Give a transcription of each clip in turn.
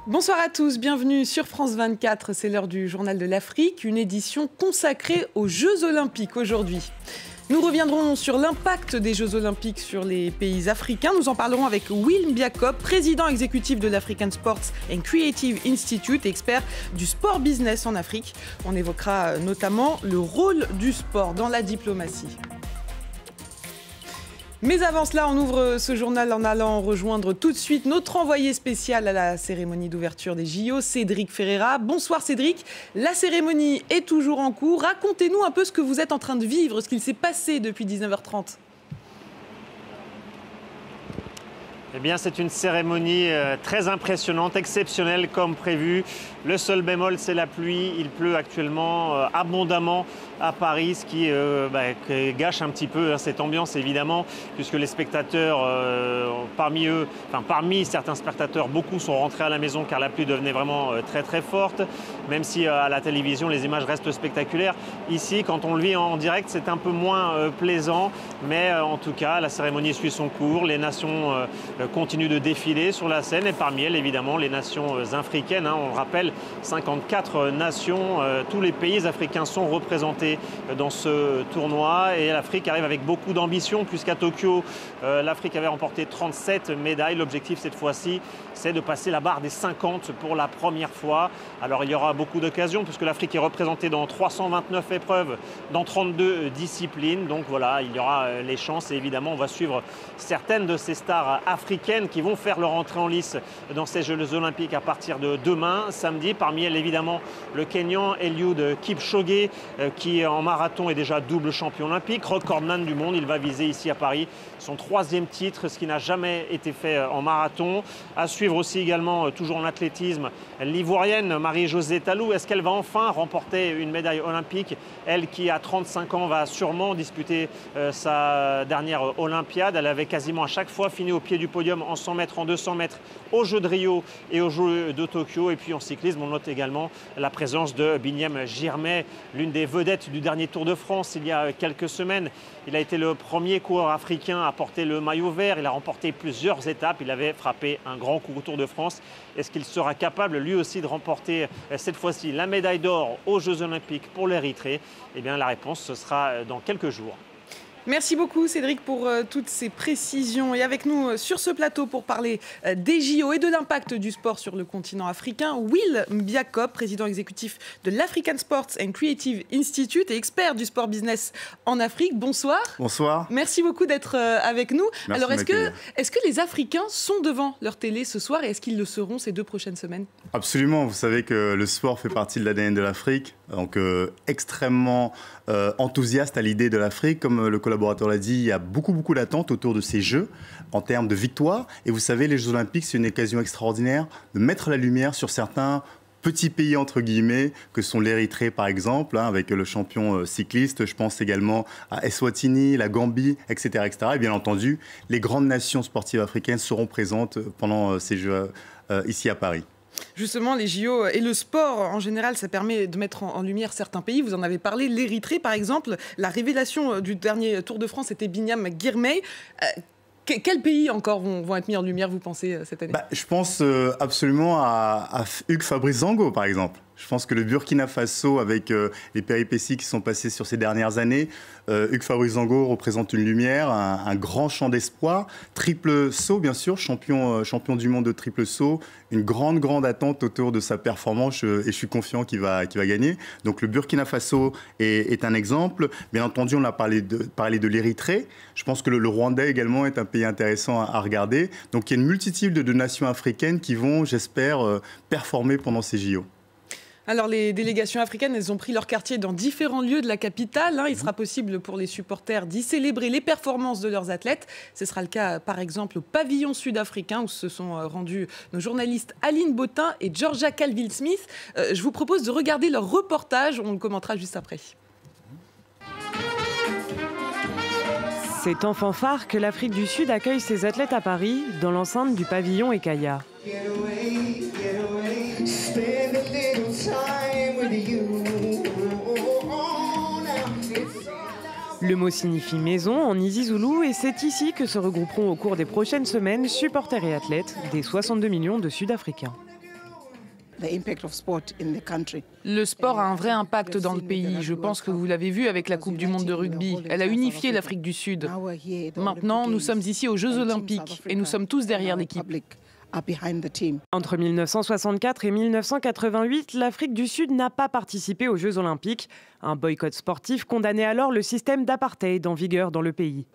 Bonsoir à tous, bienvenue sur France 24, c'est l'heure du Journal de l'Afrique, une édition consacrée aux Jeux Olympiques aujourd'hui. Nous reviendrons sur l'impact des Jeux Olympiques sur les pays africains. Nous en parlerons avec Will Mbiakop, président exécutif de l'African Sports and Creative Institute, expert du sport business en Afrique. On évoquera notamment le rôle du sport dans la diplomatie. Mais avant cela, on ouvre ce journal en allant rejoindre tout de suite notre envoyé spécial à la cérémonie d'ouverture des JO, Cédric Ferreira. Bonsoir Cédric, la cérémonie est toujours en cours. Racontez-nous un peu ce que vous êtes en train de vivre, ce qu'il s'est passé depuis 19h30. Eh bien, c'est une cérémonie très impressionnante, exceptionnelle comme prévu. Le seul bémol, c'est la pluie. Il pleut actuellement abondamment à Paris, ce qui gâche un petit peu cette ambiance, évidemment, puisque les spectateurs, parmi certains spectateurs, beaucoup sont rentrés à la maison car la pluie devenait vraiment très très forte. Même si à la télévision, les images restent spectaculaires. Ici, quand on le vit en direct, c'est un peu moins plaisant. Mais en tout cas, la cérémonie suit son cours. Les nations continuent de défiler sur la scène et parmi elles, évidemment, les nations africaines. On le rappelle, 54 nations, tous les pays africains sont représentés dans ce tournoi et l'Afrique arrive avec beaucoup d'ambition puisqu'à Tokyo, l'Afrique avait remporté 37 médailles. L'objectif cette fois-ci, c'est de passer la barre des 50 pour la première fois. Alors il y aura beaucoup d'occasions puisque l'Afrique est représentée dans 329 épreuves, dans 32 disciplines. Donc voilà, il y aura les chances et évidemment on va suivre certaines de ces stars africaines qui vont faire leur entrée en lice dans ces Jeux Olympiques à partir de demain, samedi. Parmi elles évidemment le Kenyan Eliud Kipchoge qui en marathon est déjà double champion olympique, recordman du monde. Il va viser ici à Paris son 3e titre, ce qui n'a jamais été fait en marathon. À suivre aussi également, toujours en athlétisme, l'ivoirienne Marie-Josée Talou. Est-ce qu'elle va enfin remporter une médaille olympique? Elle qui, à 35 ans, va sûrement disputer sa dernière Olympiade. Elle avait quasiment à chaque fois fini au pied du podium en 100 mètres, en 200 mètres, aux Jeux de Rio et aux Jeux de Tokyo. Et puis en cyclisme, on note également la présence de Binyam Girmay, l'une des vedettes du dernier Tour de France il y a quelques semaines. Il a été le premier coureur africain à porter le maillot vert. Il a remporté plusieurs étapes. Il avait frappé un grand coup au Tour de France. Est-ce qu'il sera capable lui aussi de remporter cette fois-ci la médaille d'or aux Jeux Olympiques pour l'Érythrée? Eh bien la réponse, ce sera dans quelques jours. Merci beaucoup Cédric pour toutes ces précisions. Et avec nous sur ce plateau pour parler des JO et de l'impact du sport sur le continent africain, Will Mbiakop, président exécutif de l'African Sports and Creative Institute et expert du sport business en Afrique. Bonsoir. Bonsoir. Merci beaucoup d'être avec nous. Merci. Alors est-ce que les Africains sont devant leur télé ce soir et est-ce qu'ils le seront ces 2 prochaines semaines? Absolument. Vous savez que le sport fait partie de l'ADN de l'Afrique, donc extrêmement enthousiaste à l'idée de l'Afrique. Comme le collaborateur l'a dit, il y a beaucoup d'attentes autour de ces Jeux en termes de victoire. Et vous savez, les Jeux Olympiques, c'est une occasion extraordinaire de mettre la lumière sur certains petits pays, entre guillemets, que sont l'Érythrée, par exemple, avec le champion cycliste. Je pense également à Eswatini, la Gambie, etc., etc. Et bien entendu, les grandes nations sportives africaines seront présentes pendant ces Jeux ici à Paris. Justement, les JO et le sport en général, ça permet de mettre en lumière certains pays. Vous en avez parlé, l'Érythrée par exemple. La révélation du dernier Tour de France, c'était Binyam Girmay. Quels pays encore vont être mis en lumière, vous pensez, cette année? Je pense absolument à Hugues Fabrice-Zango, par exemple. Je pense que le Burkina Faso, avec les péripéties qui sont passées sur ces dernières années, Hugues Fabrice-Zango représente une lumière, un grand champ d'espoir. Triple saut, bien sûr, champion du monde de triple saut. Une grande attente autour de sa performance et je suis confiant qu'il va gagner. Donc le Burkina Faso est un exemple. Bien entendu, on a parlé de l'Érythrée. Je pense que le Rwanda également est un pays intéressant à regarder. Donc il y a une multitude de nations africaines qui vont, j'espère, performer pendant ces JO. Alors, les délégations africaines, elles ont pris leur quartier dans différents lieux de la capitale. Il sera possible pour les supporters d'y célébrer les performances de leurs athlètes. Ce sera le cas, par exemple, au pavillon sud-africain où se sont rendus nos journalistes Aline Botin et Georgia Calville-Smith. Je vous propose de regarder leur reportage. On le commentera juste après. C'est en fanfare que l'Afrique du Sud accueille ses athlètes à Paris, dans l'enceinte du pavillon Ekaya. Le mot signifie maison en Isi-Zoulou et c'est ici que se regrouperont au cours des prochaines semaines supporters et athlètes des 62 millions de Sud-Africains. Le sport a un vrai impact dans le pays. Je pense que vous l'avez vu avec la Coupe du Monde de rugby. Elle a unifié l'Afrique du Sud. Maintenant, nous sommes ici aux Jeux Olympiques et nous sommes tous derrière l'équipe. Entre 1964 et 1988, l'Afrique du Sud n'a pas participé aux Jeux Olympiques. Un boycott sportif condamnait alors le système d'apartheid en vigueur dans le pays.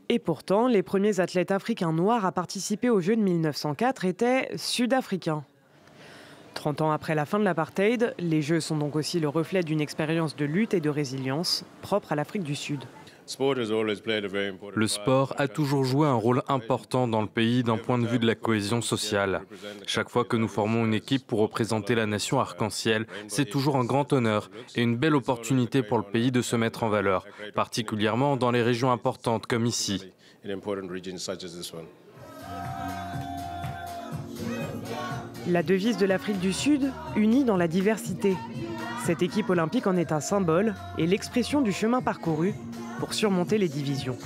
Et pourtant, les premiers athlètes africains noirs à participer aux Jeux de 1904 étaient sud-africains. 30 ans après la fin de l'apartheid, les Jeux sont donc aussi le reflet d'une expérience de lutte et de résilience propre à l'Afrique du Sud. Le sport a toujours joué un rôle important dans le pays d'un point de vue de la cohésion sociale. Chaque fois que nous formons une équipe pour représenter la nation arc-en-ciel, c'est toujours un grand honneur et une belle opportunité pour le pays de se mettre en valeur, particulièrement dans les régions importantes comme ici. La devise de l'Afrique du Sud, unie dans la diversité. Cette équipe olympique en est un symbole et l'expression du chemin parcouru pour surmonter les divisions.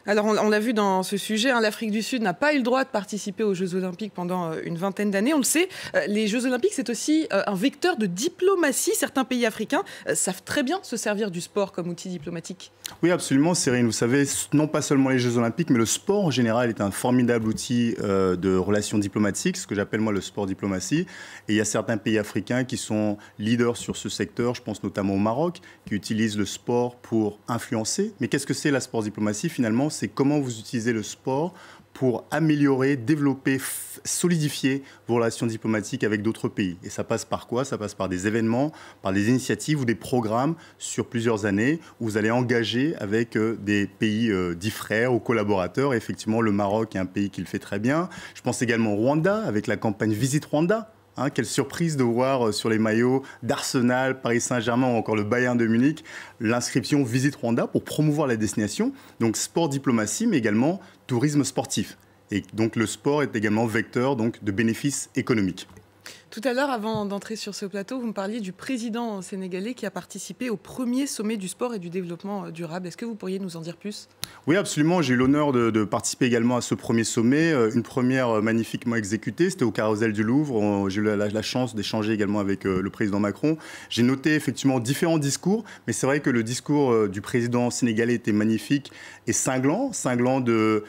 Alors on l'a vu dans ce sujet, l'Afrique du Sud n'a pas eu le droit de participer aux Jeux Olympiques pendant une vingtaine d'années. On le sait, les Jeux Olympiques c'est aussi un vecteur de diplomatie. Certains pays africains savent très bien se servir du sport comme outil diplomatique. Oui, absolument, Cyrine. Vous savez, non pas seulement les Jeux Olympiques, mais le sport en général est un formidable outil de relations diplomatiques, ce que j'appelle moi le sport diplomatie. Et il y a certains pays africains qui sont leaders sur ce secteur. Je pense notamment au Maroc, qui utilisent le sport pour influencer. Mais qu'est-ce que c'est la sport diplomatie finalement? C'est comment vous utilisez le sport pour améliorer, développer, solidifier vos relations diplomatiques avec d'autres pays. Et ça passe par quoi? Ça passe par des événements, par des initiatives ou des programmes sur plusieurs années où vous allez engager avec des pays dits frères ou collaborateurs. Et effectivement, le Maroc est un pays qui le fait très bien. Je pense également au Rwanda avec la campagne Visite Rwanda. Quelle surprise de voir sur les maillots d'Arsenal, Paris Saint-Germain ou encore le Bayern de Munich l'inscription Visite Rwanda pour promouvoir la destination. Donc sport, diplomatie, mais également tourisme sportif. Et donc le sport est également vecteur de bénéfices économiques. Tout à l'heure, avant d'entrer sur ce plateau, vous me parliez du président sénégalais qui a participé au premier sommet du sport et du développement durable. Est-ce que vous pourriez nous en dire plus? Oui, absolument. J'ai eu l'honneur de participer également à ce premier sommet. Une première magnifiquement exécutée, c'était au Carrousel du Louvre. J'ai eu la chance d'échanger également avec le président Macron. J'ai noté effectivement différents discours, mais c'est vrai que le discours du président sénégalais était magnifique et cinglant de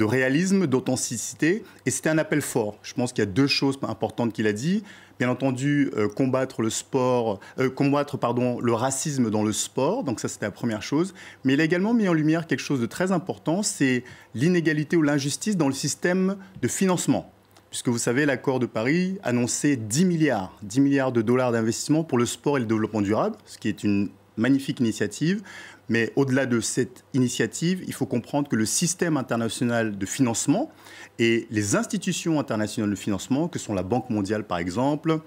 réalisme, d'authenticité. Et c'était un appel fort. Je pense qu'il y a deux choses importantes qu'il a dit. Bien entendu, combattre le racisme dans le sport. Donc ça, c'était la première chose. Mais il a également mis en lumière quelque chose de très important, c'est l'inégalité ou l'injustice dans le système de financement. Puisque vous savez, l'accord de Paris annonçait 10 milliards de dollars d'investissement pour le sport et le développement durable, ce qui est une magnifique initiative. Mais au-delà de cette initiative, il faut comprendre que le système international de financement et les institutions internationales de financement, que sont la Banque mondiale par exemple,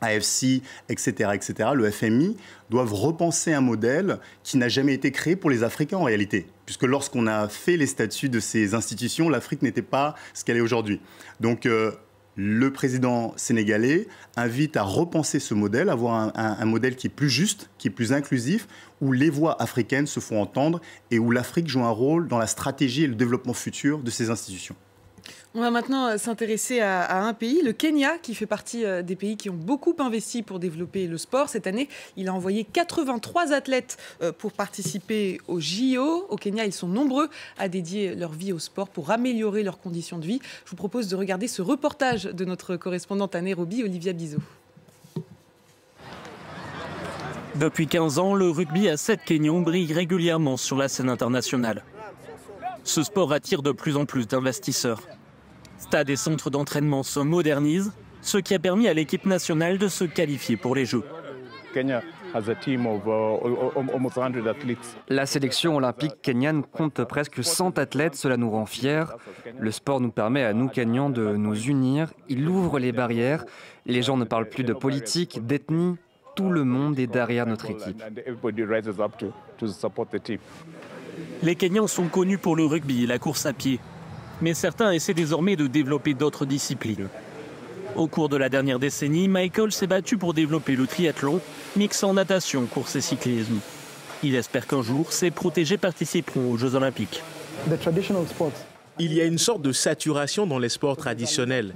AFC, etc., le FMI, doivent repenser un modèle qui n'a jamais été créé pour les Africains en réalité. Puisque lorsqu'on a fait les statuts de ces institutions, l'Afrique n'était pas ce qu'elle est aujourd'hui. Donc le président sénégalais invite à repenser ce modèle, à avoir un modèle qui est plus juste, qui est plus inclusif, où les voix africaines se font entendre et où l'Afrique joue un rôle dans la stratégie et le développement futur de ces institutions. On va maintenant s'intéresser à un pays, le Kenya, qui fait partie des pays qui ont beaucoup investi pour développer le sport. Cette année, il a envoyé 83 athlètes pour participer aux JO. Au Kenya, ils sont nombreux à dédier leur vie au sport pour améliorer leurs conditions de vie. Je vous propose de regarder ce reportage de notre correspondante à Nairobi, Olivia Bizot. Depuis 15 ans, le rugby à 7 Kenyans brille régulièrement sur la scène internationale. Ce sport attire de plus en plus d'investisseurs. Stades et centres d'entraînement se modernisent, ce qui a permis à l'équipe nationale de se qualifier pour les Jeux. La sélection olympique kenyane compte presque 100 athlètes, cela nous rend fiers. Le sport nous permet à nous Kenyans de nous unir, il ouvre les barrières, les gens ne parlent plus de politique, d'ethnie, tout le monde est derrière notre équipe. Les Kenyans sont connus pour le rugby et la course à pied. Mais certains essaient désormais de développer d'autres disciplines. Au cours de la dernière décennie, Michael s'est battu pour développer le triathlon, mixant natation, course et cyclisme. Il espère qu'un jour, ses protégés participeront aux Jeux Olympiques. Il y a une sorte de saturation dans les sports traditionnels.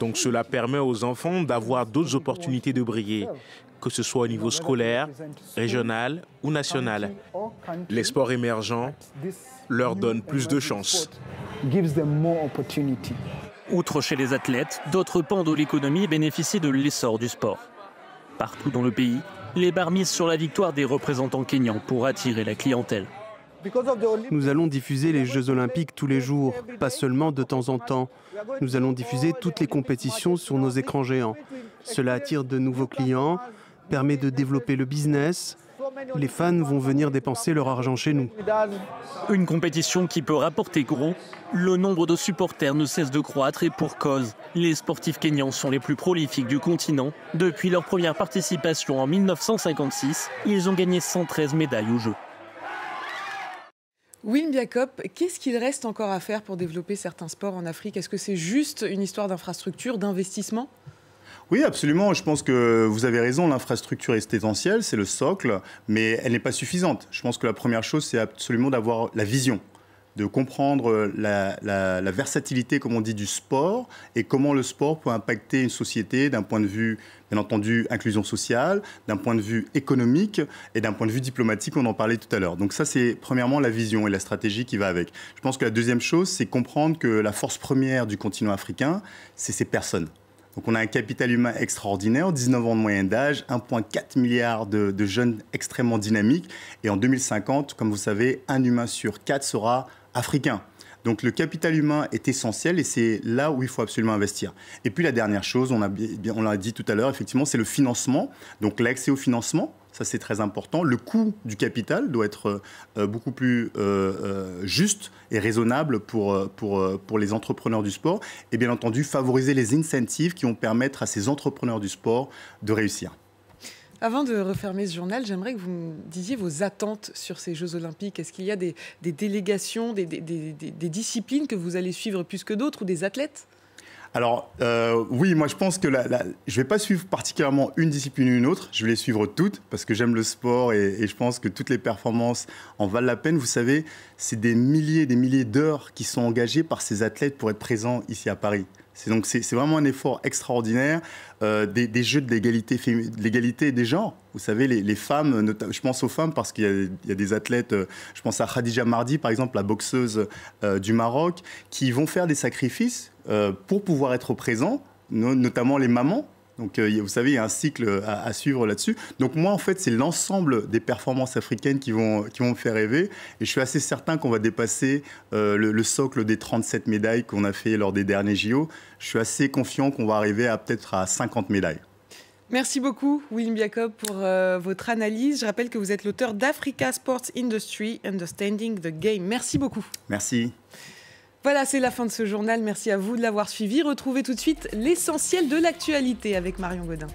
Donc cela permet aux enfants d'avoir d'autres opportunités de briller, que ce soit au niveau scolaire, régional ou national. Les sports émergents leur donnent plus de chances. Outre chez les athlètes, d'autres pans de l'économie bénéficient de l'essor du sport. Partout dans le pays, les barres misent sur la victoire des représentants kényans pour attirer la clientèle. Nous allons diffuser les Jeux Olympiques tous les jours, pas seulement de temps en temps. Nous allons diffuser toutes les compétitions sur nos écrans géants. Cela attire de nouveaux clients, permet de développer le business. Les fans vont venir dépenser leur argent chez nous. Une compétition qui peut rapporter gros. Le nombre de supporters ne cesse de croître et pour cause. Les sportifs kényans sont les plus prolifiques du continent. Depuis leur première participation en 1956, ils ont gagné 113 médailles aux Jeux. Will Biakop, qu'est-ce qu'il reste encore à faire pour développer certains sports en Afrique? Est-ce que c'est juste une histoire d'infrastructure, d'investissement? Oui, absolument. Je pense que vous avez raison, l'infrastructure est essentielle, c'est le socle, mais elle n'est pas suffisante. Je pense que la première chose, c'est absolument d'avoir la vision, de comprendre la versatilité, comme on dit, du sport et comment le sport peut impacter une société d'un point de vue, bien entendu, inclusion sociale, d'un point de vue économique et d'un point de vue diplomatique, on en parlait tout à l'heure. Donc ça, c'est premièrement la vision et la stratégie qui va avec. Je pense que la deuxième chose, c'est comprendre que la force première du continent africain, c'est ces personnes. Donc on a un capital humain extraordinaire, 19 ans de moyenne d'âge, 1,4 milliard de jeunes extrêmement dynamiques. Et en 2050, comme vous savez, 1 humain sur 4 sera africain. Donc le capital humain est essentiel et c'est là où il faut absolument investir. Et puis la dernière chose, on l'a dit tout à l'heure, effectivement, c'est le financement. Donc l'accès au financement, ça c'est très important. Le coût du capital doit être beaucoup plus juste et raisonnable pour les entrepreneurs du sport. Et bien entendu, favoriser les incentives qui vont permettre à ces entrepreneurs du sport de réussir. Avant de refermer ce journal, j'aimerais que vous me disiez vos attentes sur ces Jeux Olympiques. Est-ce qu'il y a des délégations, des disciplines que vous allez suivre plus que d'autres ou des athlètes ? Alors, oui, moi je pense que je ne vais pas suivre particulièrement une discipline ou une autre, je vais les suivre toutes parce que j'aime le sport et je pense que toutes les performances en valent la peine. Vous savez, c'est des milliers d'heures qui sont engagées par ces athlètes pour être présents ici à Paris. Donc c'est vraiment un effort extraordinaire, des jeux de l'égalité des genres. Vous savez, les femmes, je pense aux femmes parce qu'il y a des athlètes, je pense à Khadija Mardi par exemple, la boxeuse du Maroc, qui vont faire des sacrifices pour pouvoir être présents, notamment les mamans. Donc, vous savez, il y a un cycle à suivre là-dessus. Donc, moi, en fait, c'est l'ensemble des performances africaines qui vont me faire rêver. Et je suis assez certain qu'on va dépasser le socle des 37 médailles qu'on a fait lors des derniers JO. Je suis assez confiant qu'on va arriver peut-être à 50 médailles. Merci beaucoup, Will Biakop, pour votre analyse. Je rappelle que vous êtes l'auteur d'Africa Sports Industry, Understanding the Game. Merci beaucoup. Merci. Voilà, c'est la fin de ce journal. Merci à vous de l'avoir suivi. Retrouvez tout de suite l'essentiel de l'actualité avec Marion Gaudin.